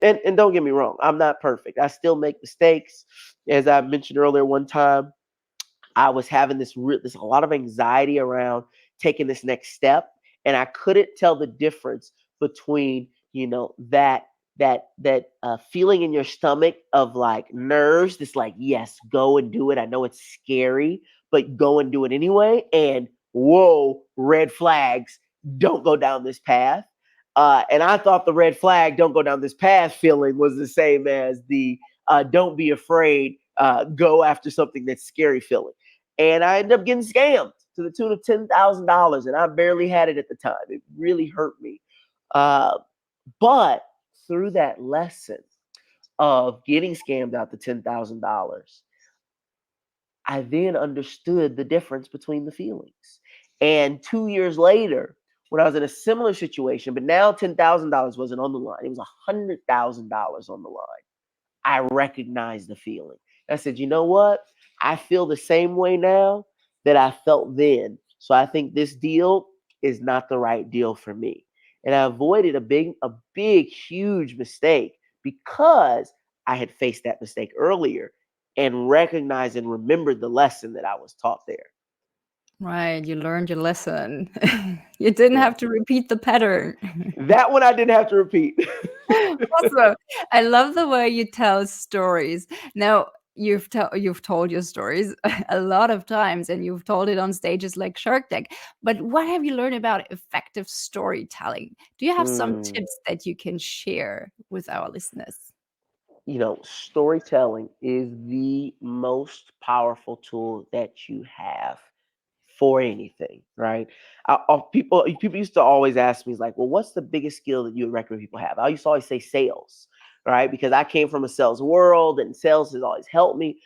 And don't get me wrong, I'm not perfect. I still make mistakes. As I mentioned earlier, one time I was having this a lot of anxiety around taking this next step, and I couldn't tell the difference between that feeling in your stomach of like nerves. This like, yes, go and do it. I know it's scary, but go and do it anyway. And whoa, red flags. Don't go down this path. And I thought the red flag, don't go down this path feeling was the same as the don't be afraid, go after something that's scary feeling. And I ended up getting scammed to the tune of $10,000, and I barely had it at the time. It really hurt me. Uh, but through that lesson of getting scammed out the $10,000, I then understood the difference between the feelings. And 2 years later, when I was in a similar situation, but now $10,000 wasn't on the line, it was $100,000 on the line. I recognized the feeling. I said, you know what? I feel the same way now that I felt then. So I think this deal is not the right deal for me. And I avoided a big, huge mistake because I had faced that mistake earlier and recognized and remembered the lesson that I was taught there. Right, you learned your lesson. You didn't Yeah. have to repeat the pattern. That one I didn't have to repeat. Awesome. I love the way you tell stories. Now, you've told your stories a lot of times, and you've told it on stages like Shark Tank. But what have you learned about effective storytelling? Do you have some Mm. tips that you can share with our listeners? Storytelling is the most powerful tool that you have for anything, right? People used to always ask me, like, well, what's the biggest skill that you would recommend people have? I used to always say sales, right? Because I came from a sales world and sales has always helped me.